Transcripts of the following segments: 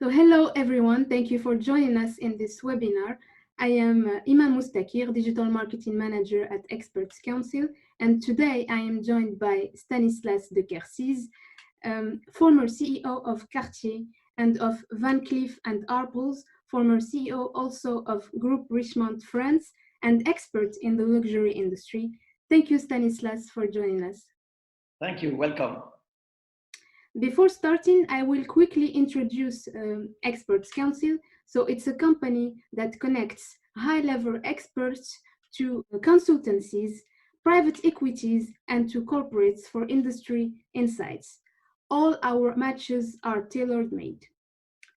So hello everyone, thank you for joining us in this webinar. I am Imane Moustakir, Digital Marketing Manager at Experts Council, and today I am joined by Stanislas De Quercize, former CEO of Cartier and of Van Cleef and Arpels, former CEO also of Group Richemont France, and expert in the luxury industry. Thank you, Stanislas, for joining us. Thank you, welcome. Before starting, I will quickly introduce Experts Council. So it's a company that connects high-level experts to consultancies, private equities, and to corporates for industry insights. All our matches are tailor-made.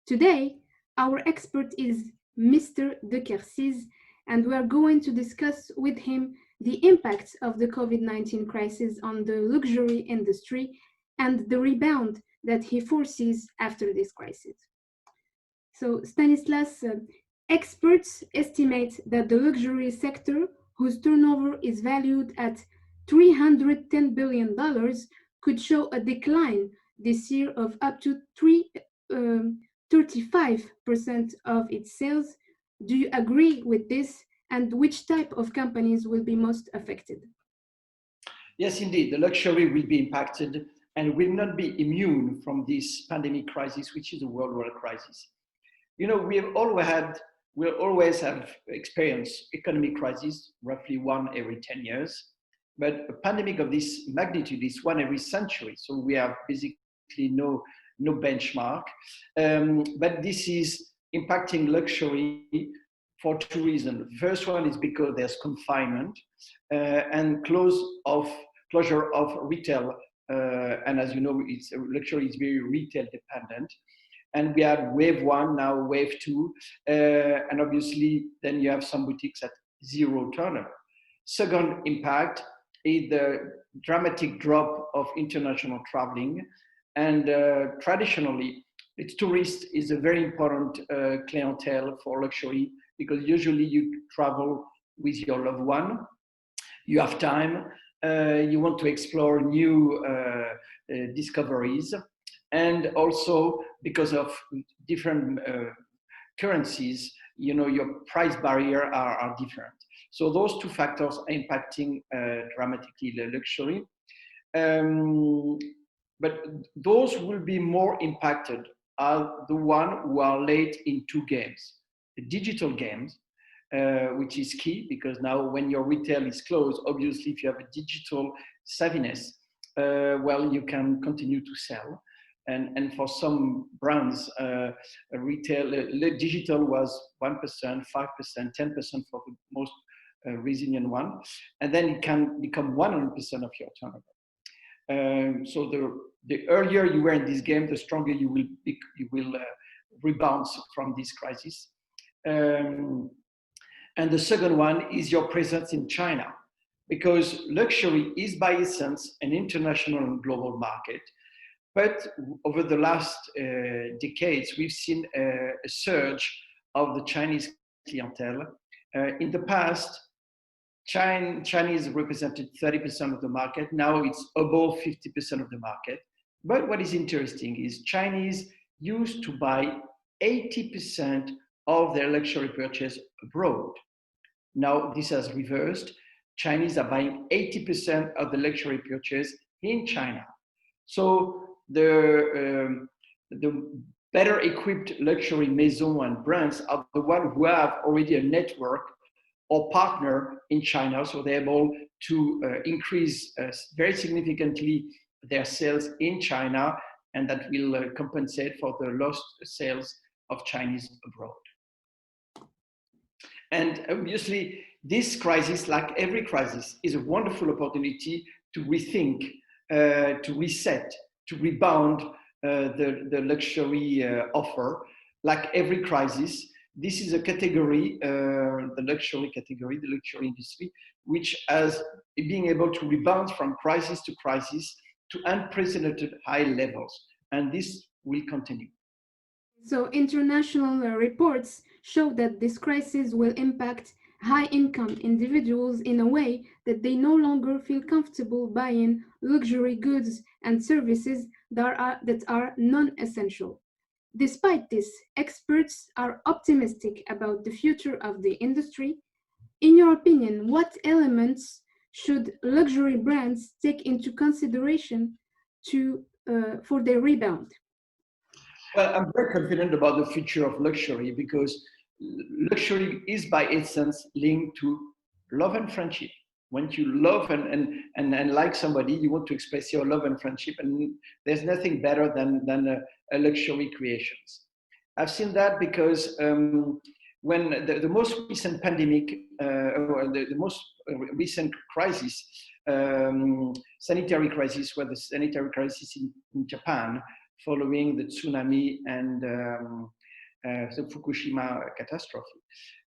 Today, our expert is Mr. De Quercize, and we are going to discuss with him the impact of the COVID-19 crisis on the luxury industry and the rebound that he foresees after this crisis. So Stanislas, experts estimate that the luxury sector, whose turnover is valued at $310 billion, could show a decline this year of up to 35% of its sales. Do you agree with this? And which type of companies will be most affected? Yes, indeed, the luxury will be impacted and will not be immune from this pandemic crisis, which is a worldwide crisis. You know, we'll always have experienced economic crisis, roughly one every 10 years, but a pandemic of this magnitude is one every century. So we have basically no benchmark, but this is impacting luxury for two reasons. The first one is because there's confinement and closure of retail. And as you know, luxury is very retail dependent. And we had wave one, now wave two. And obviously, then you have some boutiques at zero turnover. Second impact is the dramatic drop of international traveling. And traditionally, tourist is a very important clientele for luxury because usually you travel with your loved one. You have time. You want to explore new discoveries, and also because of different currencies, you know, your price barrier are different. So those two factors are impacting dramatically the luxury. But those will be more impacted are the ones who are late in two games, the digital games, which is key because now when your retail is closed, obviously if you have a digital savviness, well, you can continue to sell. And for some brands, digital was 1%, 5%, 10% for the most resilient one. And then it can become 100% of your turnover. So the earlier you were in this game, the stronger you will rebound from this crisis. And the second one is your presence in China, because luxury is by essence an international and global market. But over the last decades, we've seen a surge of the Chinese clientele. In the past, Chinese represented 30% of the market. Now it's above 50% of the market. But what is interesting is Chinese used to buy 80% of their luxury purchase abroad. Now this has reversed. Chinese are buying 80% of the luxury purchase in China. So the better equipped luxury maisons and brands are the ones who have already a network or partner in China, so they're able to increase very significantly their sales in China, and that will compensate for the lost sales of Chinese abroad. And obviously, this crisis, like every crisis, is a wonderful opportunity to rethink, to reset, to rebound the luxury offer. Like every crisis, this is a category, the luxury category, the luxury industry, which has being able to rebound from crisis to crisis to unprecedented high levels. And this will continue. So international reports show that this crisis will impact high-income individuals in a way that they no longer feel comfortable buying luxury goods and services that are non-essential. Despite this, experts are optimistic about the future of the industry. In your opinion, what elements should luxury brands take into consideration for their rebound? Well, I'm very confident about the future of luxury because luxury is by essence linked to love and friendship. When you love and like somebody, you want to express your love and friendship, and there's nothing better than a luxury creations. I've seen that because when the most recent pandemic, or the most recent crisis, sanitary crisis, where the sanitary crisis in Japan, following the tsunami and the Fukushima catastrophe,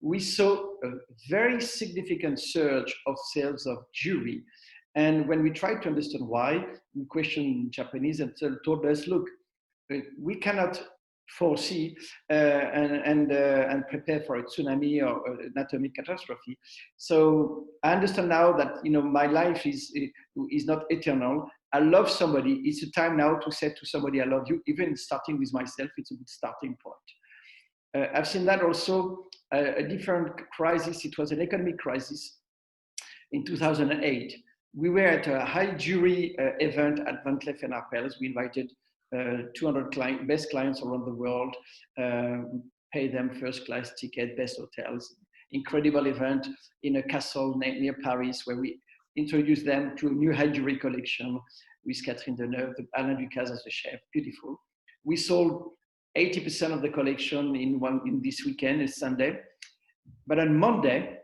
we saw a very significant surge of sales of jewelry. And when we tried to understand why, we questioned Japanese and told us, look, we cannot foresee and prepare for a tsunami or an atomic catastrophe. So I understand now that my life is not eternal. I love somebody. It's a time now to say to somebody, I love you. Even starting with myself, it's a good starting point. I've seen that also a different crisis. It was an economic crisis in 2008. We were at a high jewelry event at Cleef Arpels. We invited 200 best clients around the world, pay them first class ticket, best hotels. Incredible event in a castle near Paris where we introduced them to a new high jewelry collection with Catherine Deneuve, Alain Ducasse as the chef. Beautiful. We sold 80% of the collection in this weekend, it's Sunday. But on Monday,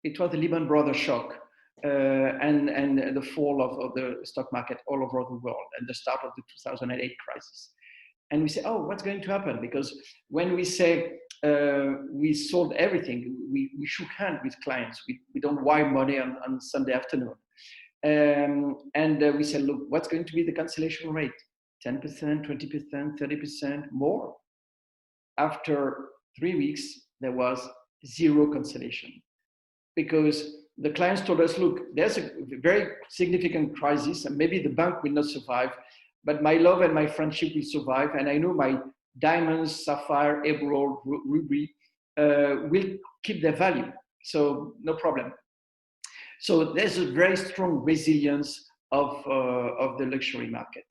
it was the Lehman Brothers shock and the fall of the stock market all over the world and the start of the 2008 crisis. And we say, oh, what's going to happen? Because when we say we sold everything, we shook hands with clients. We don't wire money on Sunday afternoon. And we said, look, what's going to be the cancellation rate? 10%, 20%, 30%, more? After 3 weeks, there was zero cancellation. Because the clients told us, look, there's a very significant crisis and maybe the bank will not survive, but my love and my friendship will survive. And I know my diamonds, sapphire, emerald, ruby will keep their value. So no problem. So there's a very strong resilience of the luxury market.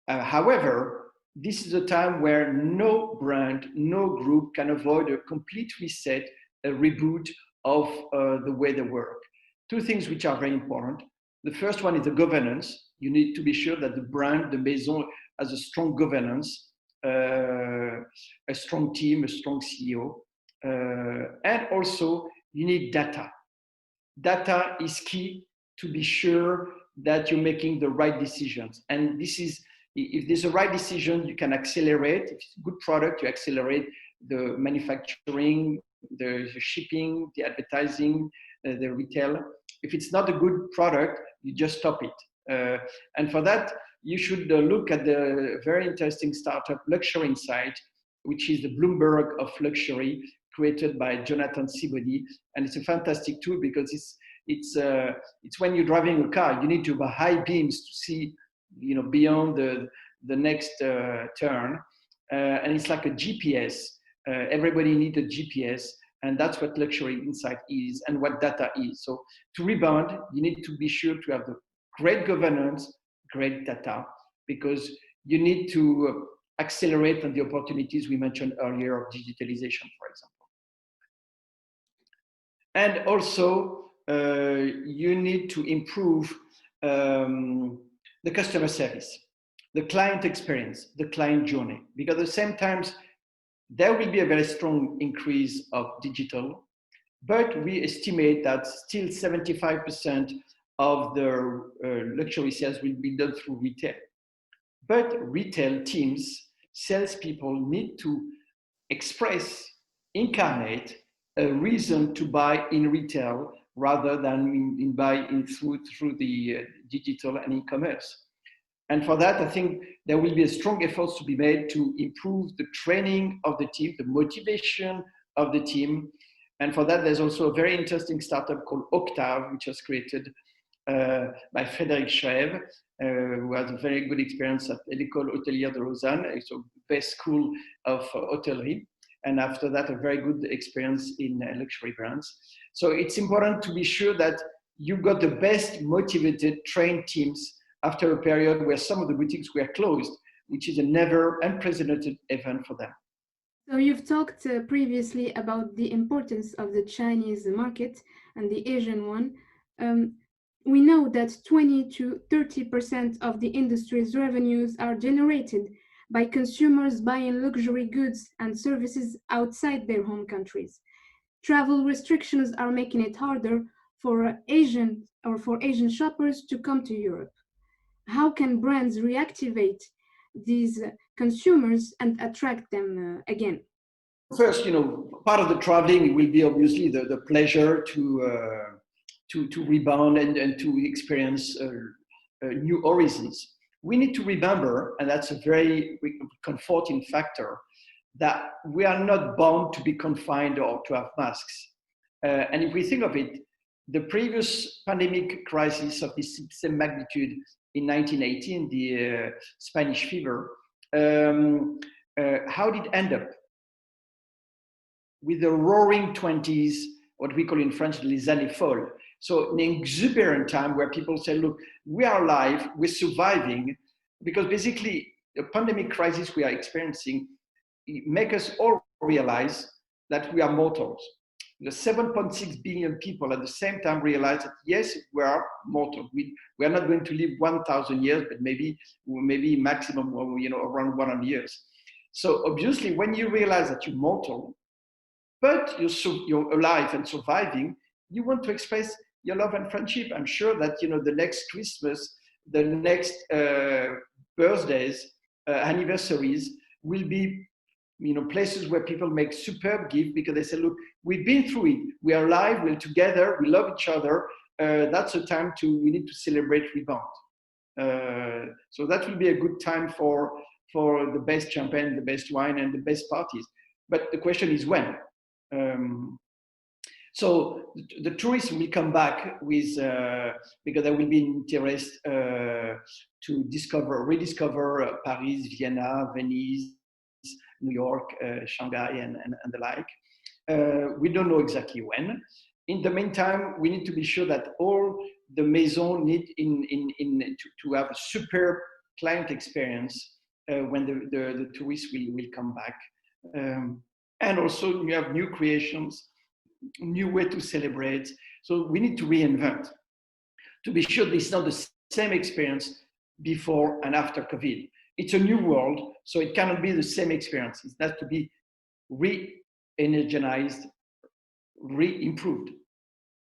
However, this is a time where no brand, no group can avoid a complete reset, a reboot of the way they work. Two things which are very important. The first one is the governance. You need to be sure that the brand, the maison, has a strong governance, a strong team, a strong CEO. And also, you need data. Data is key to be sure that you're making the right decisions. And this is, if there's a right decision, you can accelerate. If it's a good product, you accelerate the manufacturing, the shipping, the advertising, the retail. If it's not a good product, you just stop it. And for that, you should look at the very interesting startup Luxury Insight, which is the Bloomberg of luxury, created by Jonathan Sibody. And it's a fantastic tool because it's when you're driving a car, you need to have high beams to see beyond the next turn. And it's like a GPS. Everybody needs a GPS, and that's what Luxury Insight is and what data is. So to rebound, you need to be sure to have the great governance, great data, because you need to accelerate on the opportunities we mentioned earlier of digitalization, for example. And also, you need to improve the customer service, the client experience, the client journey, because at the same time, there will be a very strong increase of digital, but we estimate that still 75% of the luxury sales will be done through retail. But retail teams, salespeople need to express, incarnate a reason to buy in retail rather than buying through the digital and e-commerce. And for that, I think there will be a strong effort to be made to improve the training of the team, the motivation of the team. And for that, there's also a very interesting startup called Octave, which was created by Frédéric Schoev, who has a very good experience at l'École Hôtelière de Lausanne, so best school of hotellerie. And after that, a very good experience in luxury brands. So it's important to be sure that you've got the best motivated, trained teams after a period where some of the boutiques were closed, which is a never unprecedented event for them. So you've talked previously about the importance of the Chinese market and the Asian one. We know that 20 to 30% of the industry's revenues are generated by consumers buying luxury goods and services outside their home countries. Travel restrictions are making it harder for Asian shoppers to come to Europe. How can brands reactivate these consumers and attract them again? First, part of the traveling will be obviously the pleasure to rebound and to experience new horizons. We need to remember, and that's a very comforting factor, that we are not bound to be confined or to have masks. And if we think of it, the previous pandemic crisis of this same magnitude in 1918, the Spanish fever, how did it end up? With the roaring 20s, what we call in French, les années folles. So an exuberant time where people say, look, we are alive, we're surviving, because basically the pandemic crisis we are experiencing make us all realize that we are mortals. The 7.6 billion people at the same time realize that yes, we are mortal. We are not going to live 1,000 years, but maybe maximum around 100 years. So obviously, when you realize that you're mortal, but you're alive and surviving, you want to express your love and friendship. I'm sure that the next Christmas, the next birthdays, anniversaries will be places where people make superb gifts because they say, look, we've been through it. We are alive, we're together, we love each other. That's a time we need to celebrate rebound. So that will be a good time for the best champagne, the best wine, and the best parties. But the question is when. So the tourists will come back with because there will be interest to rediscover Paris, Vienna, Venice, New York, Shanghai, and the like. We don't know exactly when. In the meantime, we need to be sure that all the maisons need to have a superb client experience when the tourists will come back. And also you have new creations, new way to celebrate. So we need to reinvent to be sure this is not the same experience before and after COVID. It's a new world, so it cannot be the same experience. It has to be re-energized, re-improved.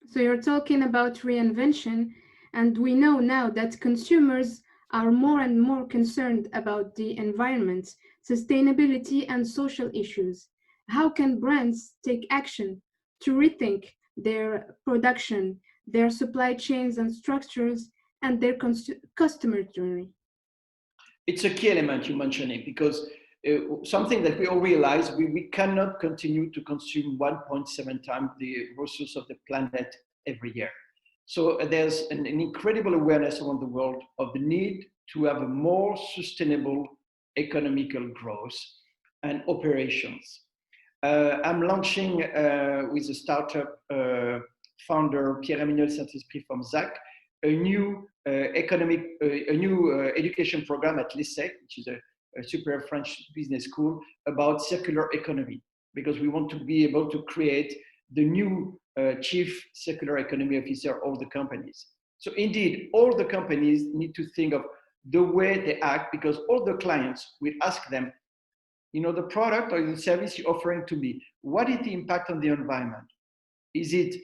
So you're talking about reinvention, and we know now that consumers are more and more concerned about the environment, sustainability, and social issues. How can brands take action to rethink their production, their supply chains and structures, and their customer journey? It's a key element you mentioned it, because something that we all realize, we cannot continue to consume 1.7 times the resources of the planet every year. So there's an incredible awareness around the world of the need to have a more sustainable economical growth and operations. I'm launching with a startup founder, Pierre-Emmanuel Saint-Esprit from ZAC, a new education program at l'ESSEC, which is a super French business school, about circular economy, because we want to be able to create the new chief circular economy officer of the companies. So indeed, all the companies need to think of the way they act, because all the clients will ask them, the product or the service you're offering to me, what is the impact on the environment? Is it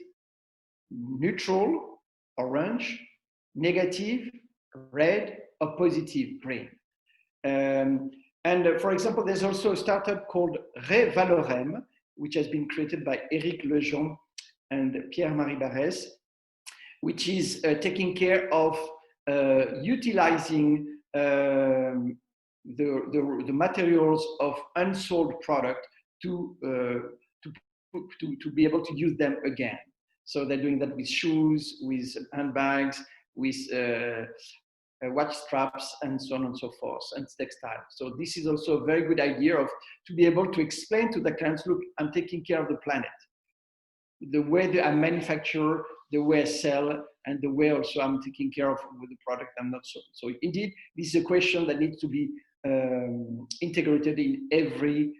neutral, orange, negative, red, or positive, green? And for example, there's also a startup called Revalorem, which has been created by Eric Lejean and Pierre-Marie Barès, which is taking care of utilizing the materials of unsold product to be able to use them again. So they're doing that with shoes, with handbags, with watch straps and so on and so forth, and textile. So this is also a very good idea of to be able to explain to the clients, look, I'm taking care of the planet. The way that I manufacture, the way I sell, and the way also I'm taking care of with the product I'm not so. So indeed, this is a question that needs to be integrated in every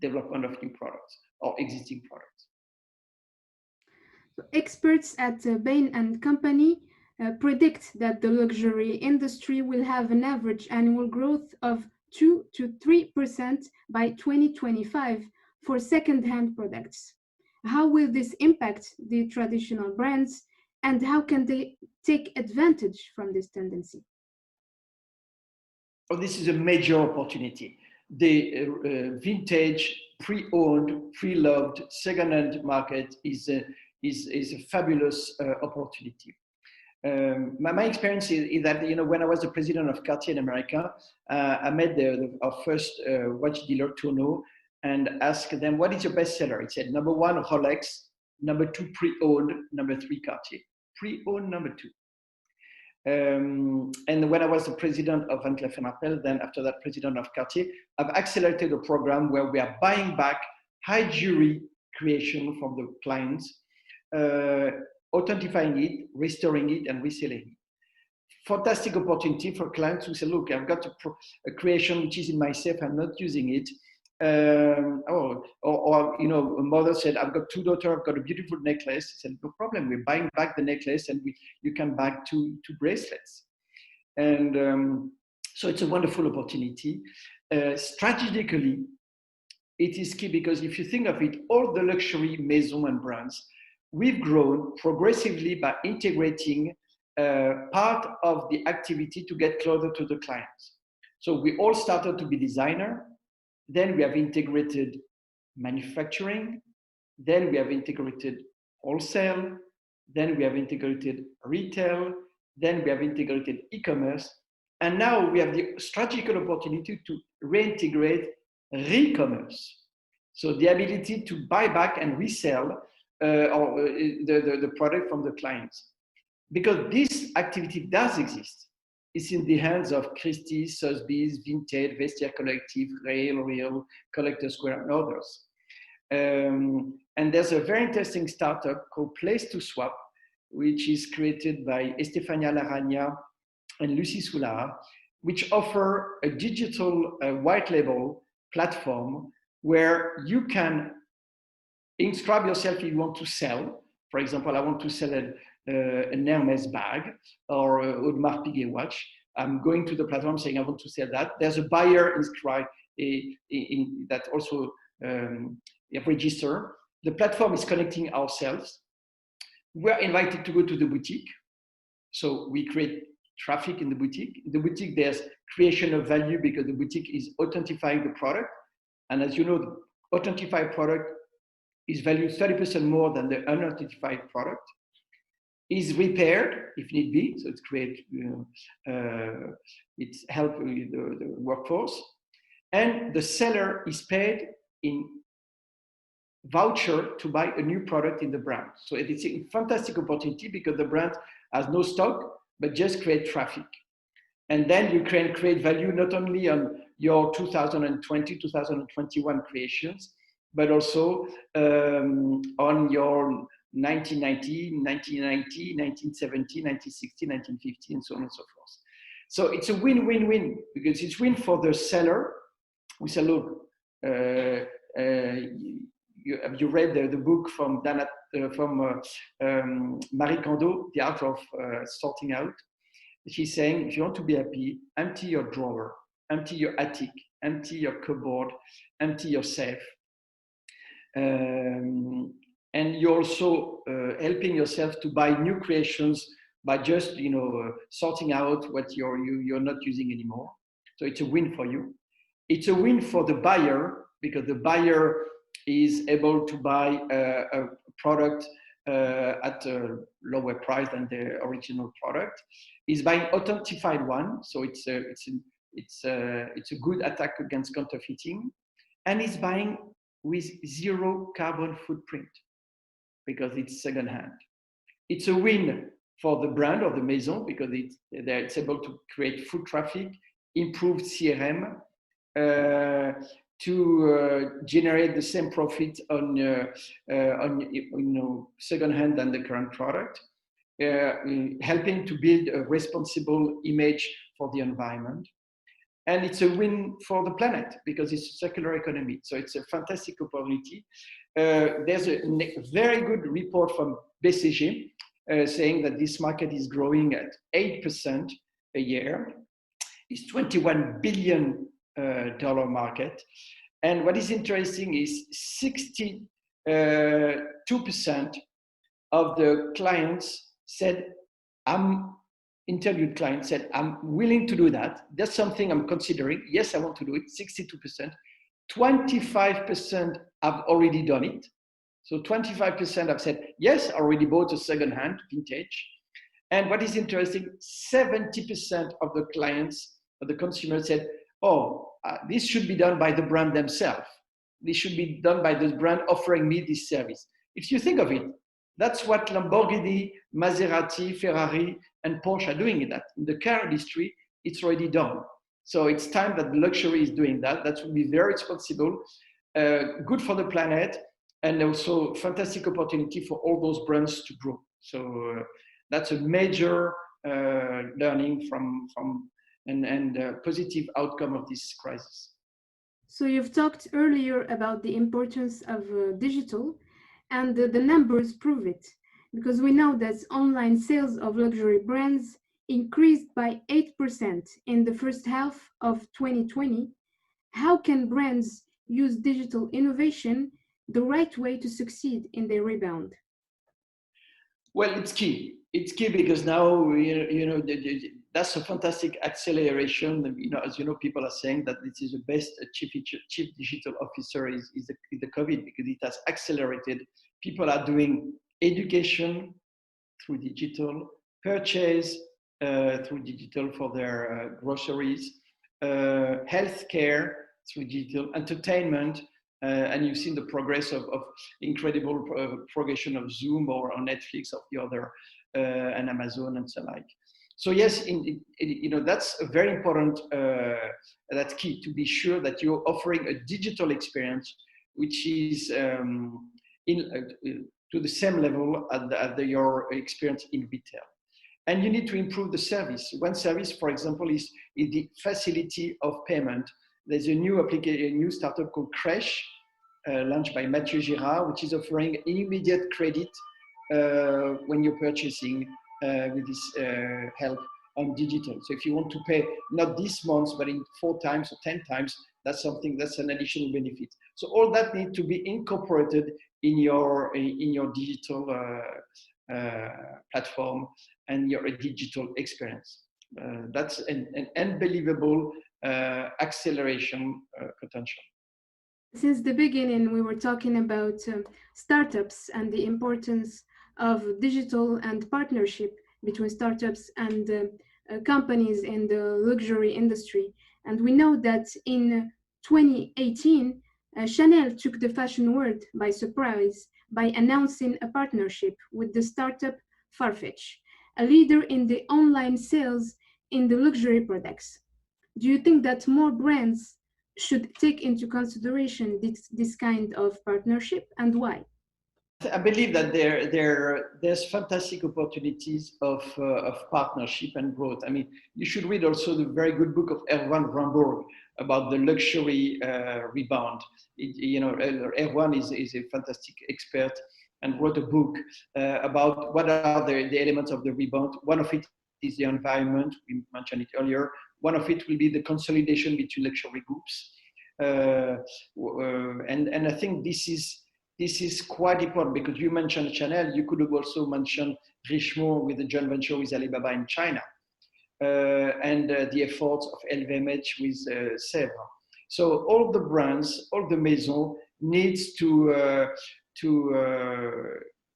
development of new products or existing products. Experts at Bain and Company predict that the luxury industry will have an average annual growth of 2 to 3% by 2025 for second-hand products. How will this impact the traditional brands, and how can they take advantage from this tendency? Oh, this is a major opportunity. The vintage, pre-owned, pre-loved second-hand market is a fabulous opportunity. My experience is that, when I was the president of Cartier in America, I met our first watch dealer, Tourneau, and asked them, what is your best seller? He said, number 1, Rolex, number 2, pre-owned, number 3, Cartier. Pre-owned, number 2. And when I was the president of Cleef Arpels, then after that, president of Cartier, I've accelerated a program where we are buying back high jewelry creation from the clients, authentifying it, restoring it, and reselling it. Fantastic opportunity for clients who say, look, I've got a creation which is in my safe, I'm not using it. Or a mother said, I've got 2 daughters, I've got a beautiful necklace. I said, no problem, we're buying back the necklace and you can buy 2 bracelets. And so it's a wonderful opportunity. Strategically, it is key because if you think of it, all the luxury maison and brands, we've grown progressively by integrating part of the activity to get closer to the clients. So we all started to be designer. Then we have integrated manufacturing. Then we have integrated wholesale. Then we have integrated retail. Then we have integrated e-commerce. And now we have the strategic opportunity to reintegrate re-commerce. So the ability to buy back and resell the product from the clients. Because this activity does exist. It's in the hands of Christie's, Sotheby's, Vintage, Vestiaire Collective, Real, Collector Square, and others. And there's a very interesting startup called Place to Swap, which is created by Estefania Laragna and Lucie Soulard, which offer a digital white label platform where you can inscribe yourself if you want to sell. For example, I want to sell an Hermes bag or a Audemars Piguet watch. I'm going to the platform saying I want to sell that. There's a buyer inscribed in that also register. The platform is connecting ourselves. We're invited to go to the boutique. So we create traffic in the boutique. In the boutique, there's creation of value because the boutique is authentifying the product. And as you know, the authentified product is valued 30% more than the unauthentified product. Is repaired if need be, so it's create, it's help with the workforce, and the seller is paid in voucher to buy a new product in the brand. So it's a fantastic opportunity because the brand has no stock, but just create traffic. And then you can create value not only on your 2020, 2021 creations, but also on your 1990, 1970, 1960, 1950, and so on and so forth. So it's a win-win-win because it's win for the seller. We say, look, you read the book from Marie Kondo, The Art of Sorting Out. She's saying, if you want to be happy, empty your drawer, empty your attic, empty your cupboard, empty your safe. And you're also helping yourself to buy new creations by just sorting out what you're not using anymore. So it's a win for you. It's a win for the buyer because the buyer is able to buy a product at a lower price than the original product. Is buying authentified one, so it's a good attack against counterfeiting, and is buying with 0 carbon footprint because it's secondhand. It's a win for the brand or the maison, because it's able to create foot traffic, improved CRM, to generate the same profit on second hand than the current product, helping to build a responsible image for the environment. And it's a win for the planet because it's a circular economy. So it's a fantastic opportunity. There's a very good report from BCG saying that this market is growing at 8% a year. It's $21 billion market. And what is interesting is 62% of the clients said, interviewed clients said, I'm willing to do that. That's something I'm considering. Yes, I want to do it, 62%. 25% have already done it. So 25% have said, yes, I already bought a second-hand vintage. And what is interesting, 70% of the clients, of the consumers said, oh, this should be done by the brand themselves. This should be done by the brand offering me this service. If you think of it, that's what Lamborghini, Maserati, Ferrari, and Porsche are doing in that. In the car industry, it's already done. So it's time that the luxury is doing that. That will be very responsible, good for the planet, and also fantastic opportunity for all those brands to grow. So that's a major learning from and positive outcome of this crisis. So you've talked earlier about the importance of digital, and the numbers prove it, because we know that online sales of luxury brands increased by 8% in the first half of 2020. How can brands use digital innovation the right way to succeed in their rebound? Well, it's key. It's key because now, that's a fantastic acceleration. As you know, people are saying that this is the best chief digital officer is the COVID, because it has accelerated. People are doing education through digital, purchase through digital for their groceries, healthcare through digital, entertainment, and you've seen the progress of incredible progression of Zoom or on Netflix or the other, and Amazon and so like. So yes, that's a very important, that's key, to be sure that you're offering a digital experience which is to the same level as your experience in retail. And you need to improve the service. One service, for example, is the facility of payment. There's a new application, a new startup called Crèche, launched by Mathieu Girard, which is offering immediate credit when you're purchasing with this help on digital. So if you want to pay not this month, but in 4 times or 10 times, that's an additional benefit. So all that needs to be incorporated in your digital platform and your digital experience. That's an unbelievable acceleration potential. Since the beginning, we were talking about startups and the importance of digital and partnership between startups and companies in the luxury industry. And we know that in 2018, Chanel took the fashion world by surprise by announcing a partnership with the startup Farfetch, a leader in the online sales in the luxury products. Do you think that more brands should take into consideration this kind of partnership, and why? I believe that there's fantastic opportunities of partnership and growth. I mean, you should read also the very good book of Erwan Rambourg about the luxury rebound. Erwan is a fantastic expert and wrote a book about what are the elements of the rebound. One of it is the environment, we mentioned it earlier. One of it will be the consolidation between luxury groups. And I think this is quite important, because you mentioned Chanel, you could have also mentioned Richemont with the joint venture with Alibaba in China, and the efforts of LVMH with Sèvres. So all the brands, all the maisons needs to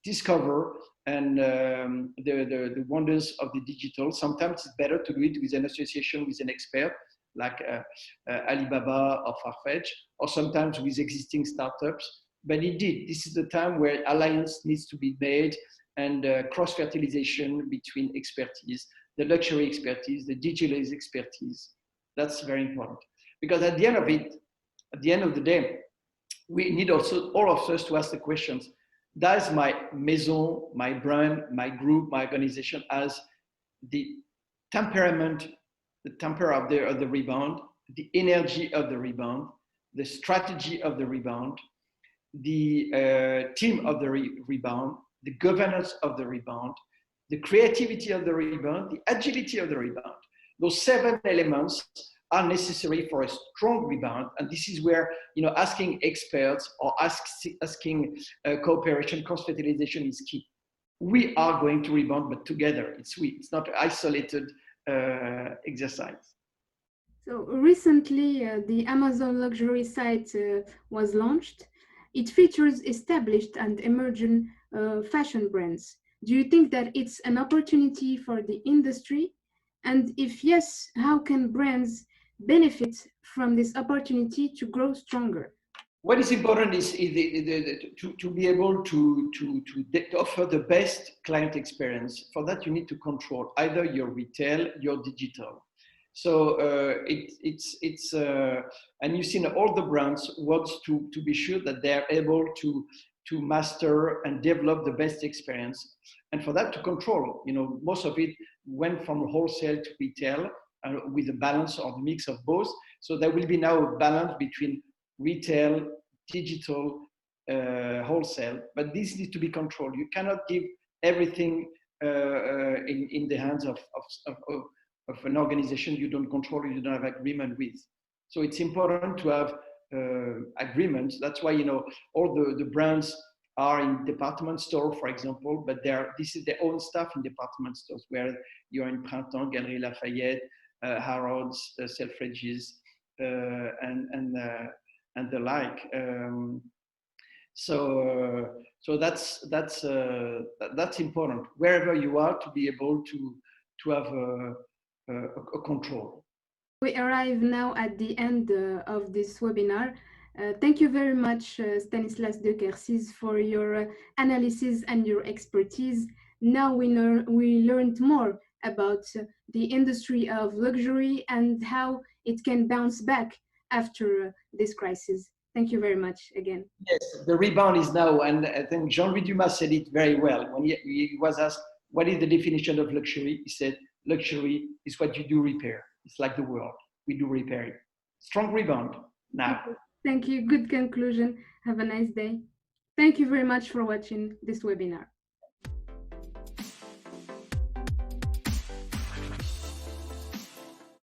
discover and the wonders of the digital. Sometimes it's better to do it with an association with an expert like Alibaba or Farfetch, or sometimes with existing startups. But indeed, this is the time where alliance needs to be made and cross-fertilization between expertise, the luxury expertise, the digital expertise. That's very important. Because at the end of it, at the end of the day, we need also all of us to ask the questions. Does my maison, my brand, my group, my organization has the temperament, the temper of the rebound, the energy of the rebound, the strategy of the rebound, the team of the rebound, the governance of the rebound, the creativity of the rebound, the agility of the rebound. Those 7 elements are necessary for a strong rebound. And this is where, asking experts or asking cooperation, cross-fertilization is key. We are going to rebound, but together, it's we. It's not an isolated exercise. So recently, the Amazon luxury site was launched. It features established and emerging fashion brands. Do you think that it's an opportunity for the industry? And if yes, how can brands benefit from this opportunity to grow stronger? What is important is to be able to offer the best client experience. For that, you need to control either your retail, your digital. So and you've seen all the brands want to be sure that they're able to master and develop the best experience. And for that to control, most of it went from wholesale to retail with a balance or the mix of both. So there will be now a balance between retail, digital, wholesale, but this needs to be controlled. You cannot give everything in the hands of an organization you don't control, you don't have agreement with. So it's important to have agreements. That's why all the brands are in department store, for example, but this is their own stuff in department stores, where you're in Printemps, Galeries Lafayette, Harrods, Selfridges, and the like. So that's important wherever you are, to be able to have a control. We arrive now at the end of this webinar. Thank you very much, Stanislas De Quercize, for your analysis and your expertise. Now we learned more about the industry of luxury and how it can bounce back after this crisis. Thank you very much again. Yes, the rebound is now, and I think Jean-Louis Dumas said it very well. When he was asked, what is the definition of luxury? He said, luxury is what you do repair. It's like the world. We do repair it. Strong rebound now. Thank you. Good conclusion. Have a nice day. Thank you very much for watching this webinar.